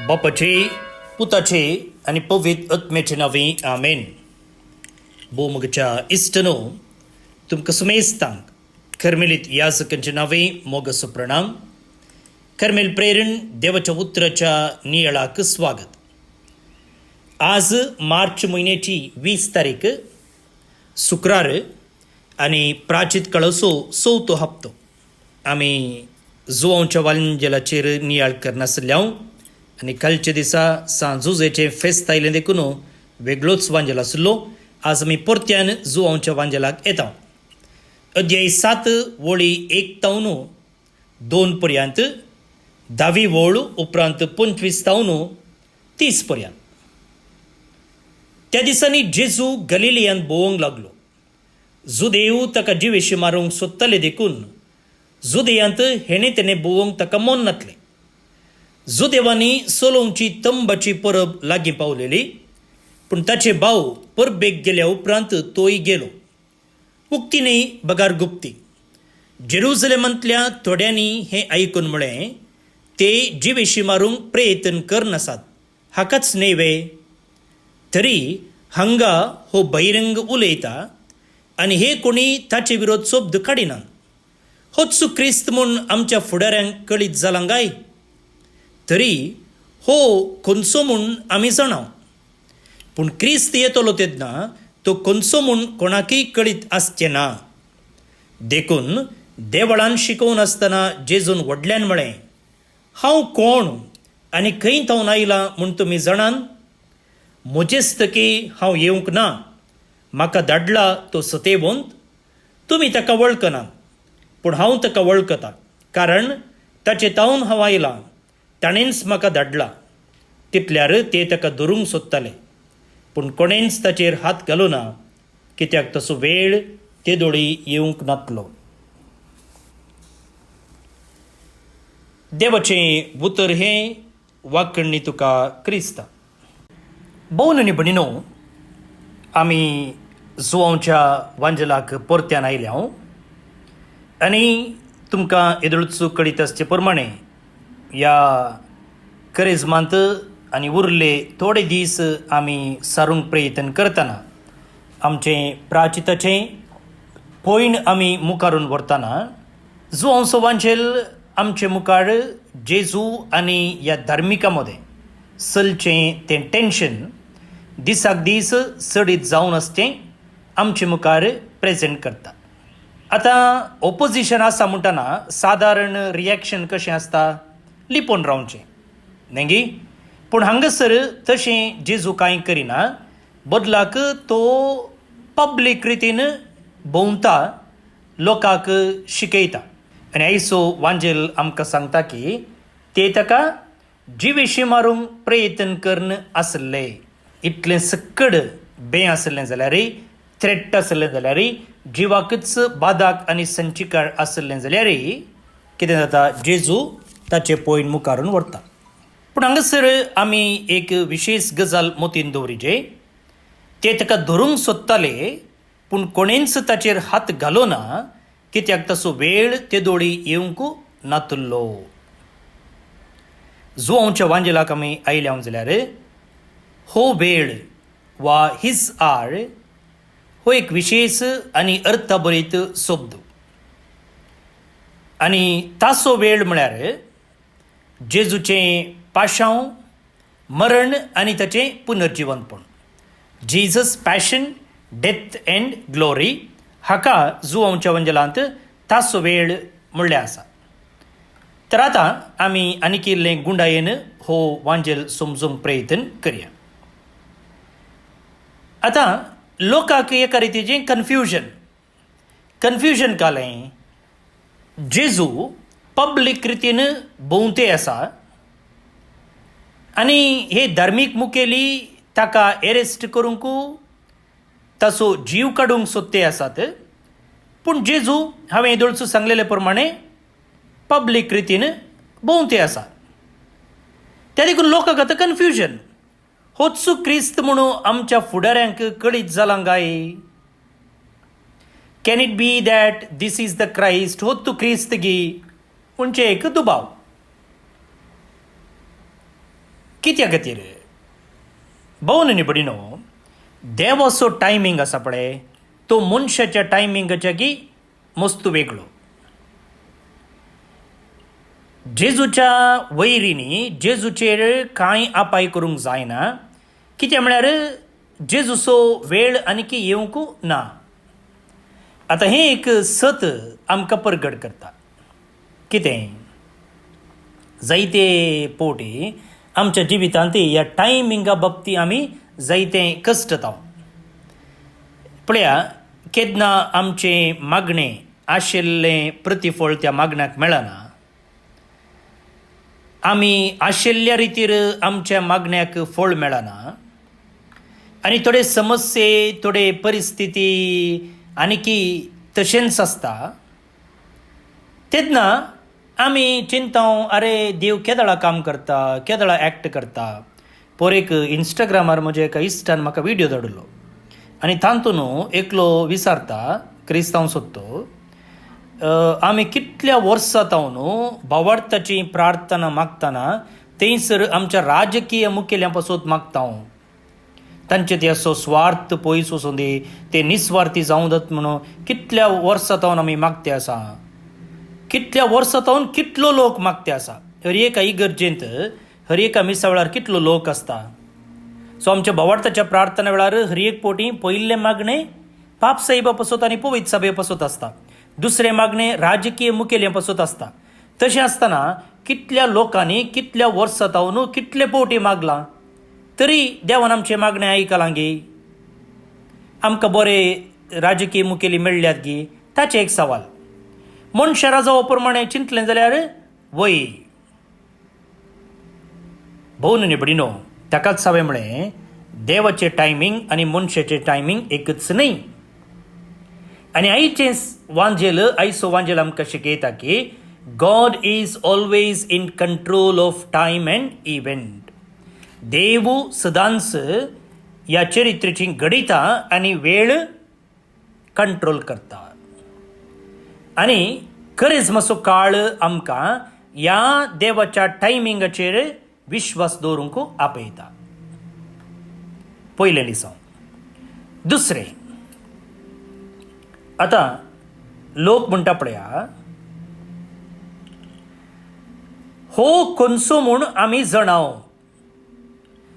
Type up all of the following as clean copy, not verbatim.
बापाचे पुताचे आणि पवित्र आत्म्याचे नावे आमेन. बोमगच्या इष्टनो तुमकां सुमेस्तांक कर्मेलीत याजकांचे नावे मोगस प्रणाम. कर्मेल प्रेरण देवाच्या उतराच्या नियळाक स्वागत. आज मार्च महिन्याची 20 तारीख शुक्रार आणि प्राचित कळसो 6 हप्तो. आम्ही जुवांच्या वांजेलाचेर नियाळ करनासल्यांव आनी कालच्या दिसा सांजुजेचे फेस्त आयलें देखून वेगळोच वांजेल आसलो. आज आमी परत्यान जुवांच्या वांजेलाक येता. अध्याय 7 वळी 1 तावन 2 पर्यंत, 10वी वळ उपरांत 25 तावन 30 पर्यंत. त्या दिसांनी जेजू गलिलियान भोवंक लागलो. जुदेव ताका जिवेशी मारूंक सोदताले देखून जुदेयांत हेणे तेणे भोवंक ताका मोन नातले. जुदेवांनी सोलोवची तंबाची परब लागीं पावलेली, पूण ताचे भाव परबेक गेल्या उपरांत तोय गेलो. उक्तीनय बगार गुप्ती. जेरुसलेमांतल्या थोड्यांनी हें आयकून म्हळें, ते जिवेशी मारूंक प्रयत्न करनासात, हाकाच नेवे. तरी हांगा हो बहिरंग उलयता आनी हे कोणी ताचे विरोध सोब्द काडिनात. होच क्रिस्त म्हूण आमच्या फुडाऱ्यांक कळीत जालां काय? तरी हो खंयचो म्हूण आमी जाणाव. पूण क्रिस्त येतलो तेन्ना तो खंयचो म्हूण कोणाकय कळीत आसचें ना. देखून देवळान शिकोवन आसतना जेजून व्हडल्यान म्हळें, हांव कोण आनी खंय थावन आयलां म्हूण तुमी जाणात? म्हजेस्तकी हांव येवंक ना. म्हाका धाडला तो सतेवंत. तुमी ताका वळखनात, पूण हांव ताका वळखतां, कारण ताचे तावन हांव आयलां. ताणेंच म्हाका धाडला. तितल्यार ते ताका धरूंक सोदताले, पूण कोणेंच ताचेर हात घालूना, कित्याक तसो वेळ ते दोळी येवंक नातलो. देवाचें उतर हें वाकण्णी तुका क्रिस्ता. भोवन आनी भणीनो, आमी जुवांच्या वांजेलाक परत्यान आयल्याव आनी तुमकां येदोळचो कळीत आसचे प्रमाणे ह्या करेजमांत आनी उरले थोडे दीस आमी सारूंक प्रयत्न करतना आमचें प्राचिताचें पयण आमी मुखारून व्हरतना जुवांचो वांजेल आमचे मुखार जेजू आनी ह्या धार्मिकां मदें चलचें तें टेन्शन दिसाक दीस चडीत जावन आसचें आमचे मुखार प्रेजेंट करता. आतां ओपोजिशन आसा म्हणटना सादारण रिएक्शन कशें आसता? लिपोवन रावचें न्ही गी. पूण हांगासर तशें जेजू कांय करिना. बदलाक तो पब्लीक रितीन भोंवता, लोकांक शिकयता. आनी आयचो वांजेल आमकां सांगता की ते ताका जिवेशी मारूंक प्रयत्न करन आसले. इतलें सक्कड बें आसलें जाल्यारय, थ्रेट आसलें जाल्यारय, जिवाकच बादाक आनी संचिकाळ आसलें जाल्यारय कितें जाता? जेजू ताचे पयण मुखारून व्हरता. पूण हांगासर आमी एक विशेश गजाल मोतीन दवरिचे. ते ताका धरूंक सोदताले, पूण कोणेंच ताचेर हात घालोना, कित्याक तसो वेळ ते दोळी येवंक नातलो. जुवांच्या वांजेलाक आमी आयल्याव जाल्यार हो वेळ वा हिज आर हो एक विशेश आनी अर्थभरीत शब्द. आनी तासो वेळ म्हळ्यार जेजूचें पाशांव, मरण आनी ताचें पुनर्जिवनपण. Jesus passion, death and glory, हाका जुवांच्या वांजेलांत तासो वेळ म्हणलें आसा. तर आतां आमी आनीक इल्लें गुंडायेन हो वांजेल समजूंक प्रयत्न करया. आतां लोकांक एका रितीचें कन्फ्युजन कालें. जेजू पब्लीक रितीन भोंवते आसा आनी हे धार्मीक मुखेली ताका एरेस्ट करूंक, ताचो जीव काडूंक सोदते आसात. पूण जेजू हांवें येदोळचो सांगलेले प्रमाणे पब्लीक रितीन भोंवते आसा. त्या देखून लोकांक आतां कन्फ्युजन. होच क्रिस्त म्हणून आमच्या फुडाऱ्यांक कळीत जालां काय? Can it be that this is the Christ? होच क्रिस्त गी म्हणजे एक दुबाव. कित्या खातीर भोव न्ही निबडिनो देवाचो टायमींग आसा पळय तो मनशाच्या टायमिंगाच्या की मस्त वेगळो. जेजूच्या वैरींनी जेजूचेर कांय आपाय करूंक जायना कित्याक म्हळ्यार जेजूचो वेळ आनीक येवंक ना. आतां हें एक सत आमकां परगट करता. कितें जायते पावटी आमच्या जिवितांत ह्या टायमिंगा बाबतींत आमी जायते कश्टताव. पळया केन्ना आमचें मागणें आशिल्लें प्रतिफळ त्या मागण्याक मेळना. आमी आशिल्ल्या रितीर आमच्या मागण्याक फळ मेळना आनी थोडे समस्ये थोडे परिस्थिती आनीकी तशेंच आसता. तेन्ना आमी चिंताव अरे देव केदळा काम करता केदळा एक्ट करता. पोरेक इंस्टाग्रामार म्हज्या एका इश्टान म्हाका विडियो धाडलो आनी तातूंत एकलो विचारता क्रिस्तांव सोदतो आमी कितल्या वर्सां तावन भावार्थाची प्रार्थना मागतना थंयसर आमच्या राजकीय मुखेल्या पासून मागता. तांचे ते असो स्वार्थ पयस वचून दी ते निस्वार्थी जावं जात म्हणून कितल्या वर्सां तावन आमी मागते आसा. कितल्या वर्सां तावन कितलो लोक मागते आसा. हर एका इगर्जेंत हर एका मिसा वेळार कितलो लोक आसता. सो आमच्या भावार्थाच्या प्रार्थना वेळार हर एक पोटी पयले मागणें पाप साहिबा पासून आनी पवित्र सभे पासून आसता. दुसरे मागणें राजकीय मुखेल्या पासून आसता. तशें आसतना कितल्या लोकांनी कितल्या वर्सां तावन कितले पोटी मागलां तरी देवान आमचें मागणें आयकलां गे. आमकां बरे राजकीय मुखेली मेळ्ळ्यात गे ताचे एक सवाल. मनशां राजावा प्रमाणे चिंतलें जाल्यार वय भोव न्ही निबडिनो ताकाच हांवें म्हळें देवाचें टायमींग आनी मनशाचें टायमींग एकच न्ही. आनी आयचो वांजेल आमकां शिकयता की God is always in control of time and event. देव सदांच ह्या चरित्रेची घडिता आनी वेळ कंट्रोल करता. आनी खरेंच मातसो काळ आमकां ह्या देवाच्या टायमिंगाचेर विश्वास दवरूंक आपयता. पयलें लिसो. दुसरें आतां लोक म्हणटा पळया हो खंयचो म्हूण आमी जणाव.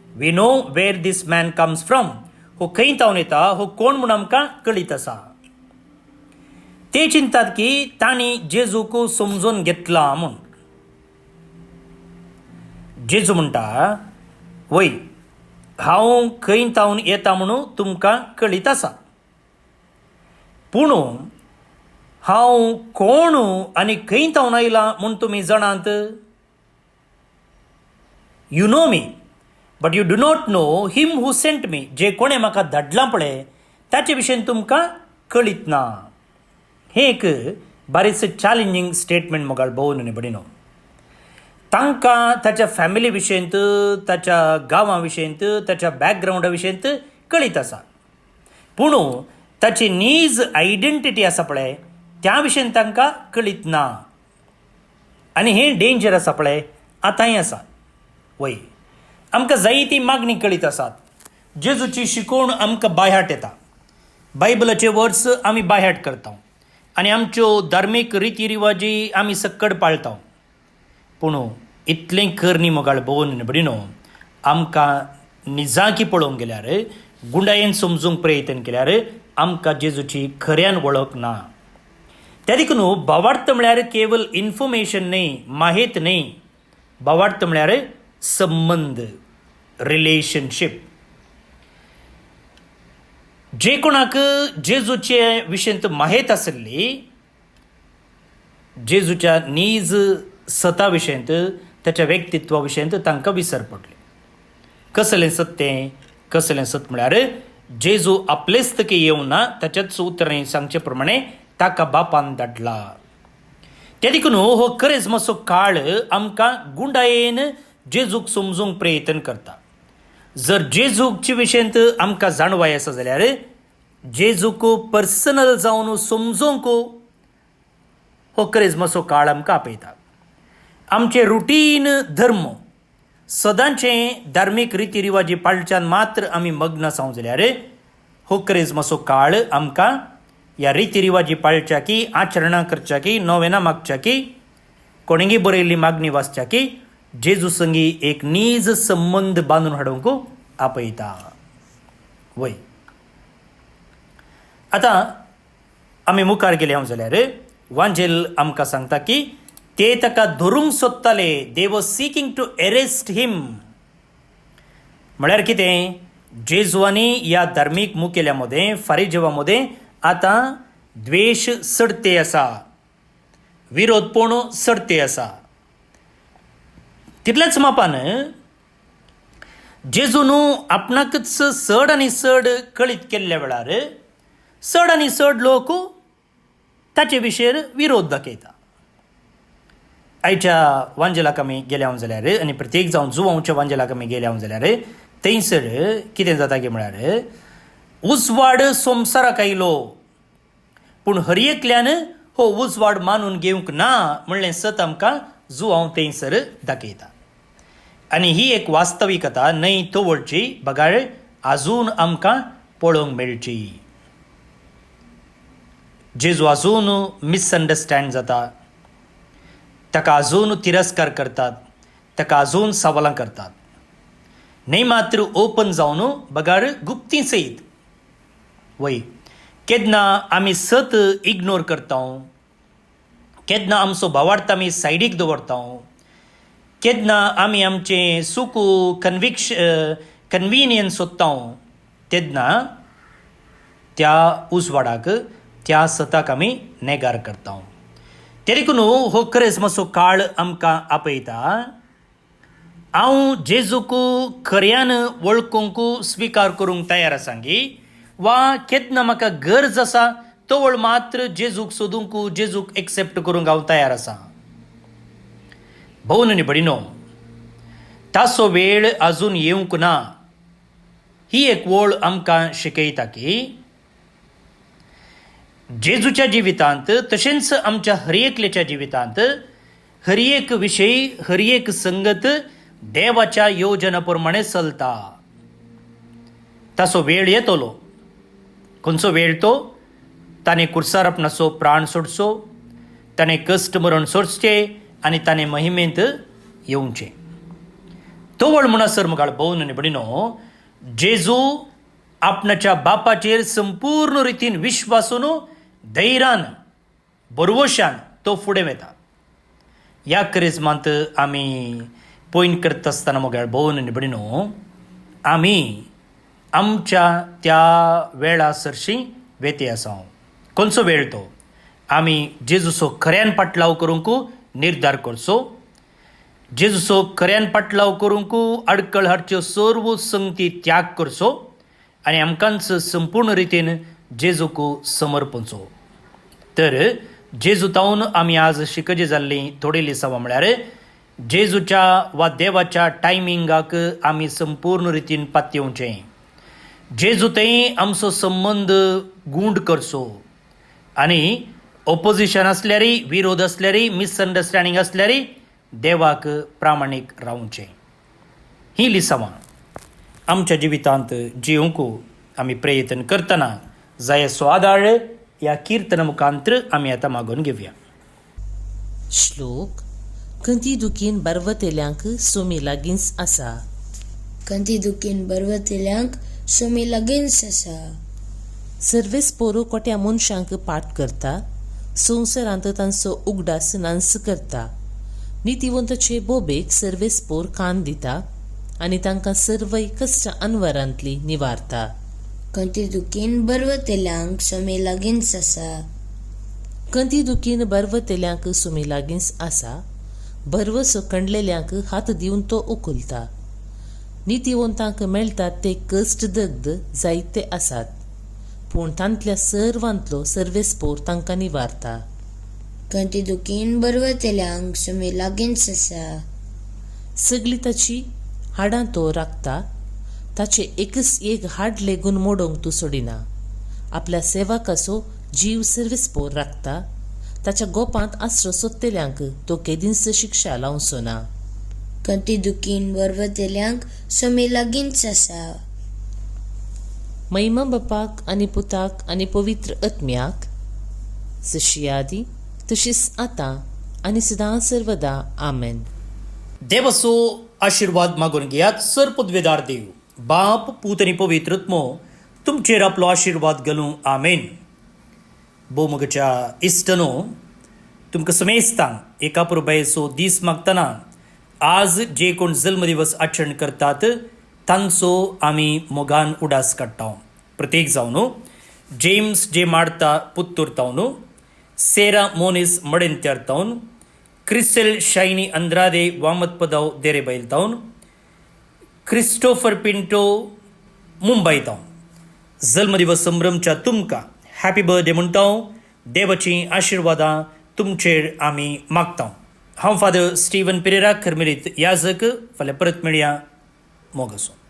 We know where this man comes from. हो खंय तावन येता हो कोण म्हूण आमकां कळीत आसा. ते चिंतात की तांणी जेजूक समजून घेतला म्हूण. जेजू म्हणटा वय हांव खंय तावन येता म्हणून तुमकां कळीत आसा पूण हांव कोण आनी खंय तावन आयलां म्हूण तुमी जाणात. You know me but you do not know him who sent me. जे कोणें म्हाका धाडलां पळय ताचे विशयी तुमकां कळीत ना. हें एक बारीकसो चॅलेंजींग स्टेटमेंट मोगाळ भोव न्ही निबडिनो. तांकां ताच्या फॅमिली विशयींत ताच्या गांवा विशयींत ताच्या बॅकग्रावंडा विशयींत कळीत आसा पूण ताची नीज आयडेंटिटी आसा पळय त्या विशयींत तांकां कळीत ना. आनी हें डेंजर आसा पळय आतांय आसा. वय आमकां जायती मागणी कळीत आसात. जेजूची शिकवण आमकां बायहाट येता. बायबलाचे वर्स आमी बायहाट करता आनी आमच्यो धार्मीक रिती रिवाजी आमी सक्कड पाळटा. पूण इतलें खर न्ही मोगाळ भोव निबडिनो. आमकां निजाकी पळोवंक गेल्यार गुंडायेन समजूंक प्रयत्न केल्यार आमकां जेजूची खऱ्यान वळख ना. त्या देखून भावार्थ म्हळ्यार केवळ इन्फॉर्मेशन न्ही माहीत न्ही. भावार्थ म्हळ्यार संबंद रिलेशनशीप. जे कोणाक जेजूचे विशयींत माहीत आसली जेजूच्या नीज सता विशयींत ताच्या व्यक्तित्वा विशयींत तांकां विसर पडले. कसलें सत तें कसलें सत म्हळ्यार जेजू आपलेस्तकी येवना ताच्याच उतरांनी सांगचे प्रमाणे ताका बापान धाडला. त्या देखून हो खरेंच मातसो काळ आमकां गुंडायेन जेजूक समजूंक प्रयत्न करता. जर जेजूचे विशयींत आमकां जाणवाय आसा जाल्यार जेजूक पर्सनल जावन समजूंक हो खरेंच मातसो काळ आमकां आपयता. आमचे रुटीन धर्म सदांचे धार्मीक रितीरिवाजी पाळच्यान मात्र आमी मग्न जावं जाल्यार हो क्रिसमसो काळ आमकां ह्या रितीरिवाजी पाळच्या की आचरणां करच्या की नोवेनां मागच्या की कोणींय बरयल्ली मागणी वाचच्या की जेजू संगी एक नीज संबंद बांदून हाडूंक आपयता. वय आतां आमी मुखार गेले हांव जाल्यार वांजेल आमकां सांगता की ते ताका धरूंक सोदताले. दे वॉज सिकींग टू एरेस्ट हिम. म्हळ्यार कितें, जेजुआनी ह्या धार्मीक मुखेल्या मदें फारिजेवा मदें आतां द्वेश सडते आसा, विरोधपण सडते आसा. तितल्याच मापान जेजू न्हू आपणाकच चड आनी चड कळीत केल्ल्या वेळार चड आनी चड लोक ताचे विशयेर विरोध दाखयता. आयच्या वांजेलाक आमी गेले हांव जाल्यार आनी प्रत्येक जावन जुवांवच्या वांजेलाक आमी गेले हांव जाल्यार थंयसर कितें जाता की म्हळ्यार उजवाड संवसाराक आयलो पूण हर एकल्यान हो उजवाड मानून घेवंक ना म्हणलें सत आमकां जुवांव थंयसर दाखयता. आनी ही एक वास्तविकता न्हय तोवडची बगाळ आजून आमकां पळोवंक मेळची. जेजू आजून मिसअंडरस्टँड जाता, ताका आजून तिरस्कार करतात, ताका आजून सवालां करतात. न्हय मात्र ओपन जावन बगाळ गुप्ती सयत. वय केन्ना आमी सत इग्नोर करता, केन्ना आमचो भावार्थ आमी सायडीक दवरता, केन्ना आमी आमचें सूख कन्विनियन्स सोदता, तेन्ना त्या उजवाडाक त्या सताक आमी नेगार करता. तेरेकून हो क्रिसमसो काळ आमकां आपयता हांव जेजूक खऱ्यान वळखूंक स्विकार करूंक तयार आसा गी, वा केन्ना म्हाका गरज आसा तवळ मात्र जेजूक सोदूंक जेजूक एक्सेप्ट करूंक हांव तयार आसा. भोवन न्ही बडिनो, ताचो वेळ आजून येवंक ना. ही एक वळ आमकां शिकयता की जेजूच्या जिवितांत तशेंच आमच्या हर एकल्याच्या जिवितांत हर एक विशय हर एक संगत देवाच्या योजना प्रमाणे चलता. ताचो वेळ येतलो. खंयचो वेळ तो? ताणें कुर्सार आपणाचो प्राण सोडचो, ताणें कश्ट मरण सोडचें आनी ताणें महिमेंत येवचें. तो वळ म्हणसर मुखार भोवन न्ही बडिनो, जेजू आपणाच्या बापाचेर संपूर्ण रितीन विश्वासून धैर्यान बरवशान तो फुडें वता. ह्या क्रिसमांत आमी पॉयंट करता आसतना मुखार भोवन न्ही बडिनो, आमी आमच्या त्या वेळा सरशी वेते आसा. खंयचो वेळ तो? आमी जेजूचो खऱ्यान पाटलाव करूंक निर्धार करचो, जेजूचो खऱ्यान पाटलाव करूंक आडकळ हाडच्यो सर्व संगती त्याग करचो आनी आमकांच संपूर्ण रितीन जेजूक समर्पणचो. तर जेजू तावन आमी आज शिकजे जाल्लीं थोडी लिसांवां म्हळ्यार जेजूच्या वा देवाच्या टायमिंगाक आमी संपूर्ण रितीन पातयेवचें. जेजू थंय आमचो संबंद गूंड करचो आनी ऑपोजिशन आसल्यारय, विरोध आसल्यारय, मिसअंडरस्टँडींग आसल्यारय देवाक प्रामाणीक रावचें. ही लिसांवां आमच्या जिवितांत जिवंक आमी प्रयत्न करतना जाय सो आदाळ ह्या किर्तना मुखांत्र आमी आतां मागून घेवया. श्लोक. कंती दुखीन बरवतेल्यांक सोमी लागींच आसा. कंती दुखीन बरवतेल्यांक सोमी लागींच आसा. सर्वेस पोरो कोट्या मनशांक पाठ करता, संवसारांत तांचो उगडास नांस करता. नितिवंतचे बोबेक सर्वेस पोर कान दिता आनी तांकां सर्वय कश्ट अनवरांतली निवारता. कंती दुखीन बरवतेल्यांक सोमी लागींच आसा. कंती दुखीन बरवतेल्यांक सोमी लागींच आसा. बरवसो कंडलेल्यांक हात दिवन तो उखलता. नितिवंतांक मेळटात ते कश्ट दग्ध जायते आसात, पूण तांतल्या सर्वांतलो सर्वेस्पोर तांकां निवारता. कंती दुखीन बरवतेल्यांक सोमी लागींच आसा. सगळी ताची हाडां तो राखता. ताचे एकच एक हाड लेगून मोडोवंक तूं सोडिना. आपल्या सेवकाचो जीव सर्वेस्पोर राखता. ताच्या गोपांत आसरो सोदतेल्यांक तो केदींच शिक्षा लावचो ना. कंती दुखीन बरवतेल्यांक सोमे लागींच आसा. महिमा बापाक आनी पुताक आनी पवित्र आत्म्याक, जशी आदी तशीच आतां आनी सदां सर्वदा आमेन. देवाचो आशीर्वाद मागून घेयात. सर पदवेदार देव, बाप, पूत आनी पवित्र आत्मो तुमचेर आपलो आशीर्वाद घालूं. आमेन. भोवमुगाच्या इश्टनो, तुमकां समेस्तांक एका पुरबायेचो दीस मागतना आज जे कोण जल्मदिवस आचरण करतात तांचो आमी मोगान उडास काडटा. प्रत्येक जावन जेम्स जे मार्ता पुत्तूर तावन, सेरा मोनिस मडेंत्यार तावन, क्रिस्टेल शायनी अंद्रादे वामत पदाव देरेबैल तावन, क्रिस्टोफर पिंटो मुंबय तावन जल्मदिवस संभ्रमच्या तुमकां हॅपी बर्थडे म्हणटा. देवाची आशिर्वादां तुमचेर आमी मागता. हांव फादर स्टीवन पेरेरा, कर्मेलीत याजक. फाल्यां परत मेळया. मोग आसूं.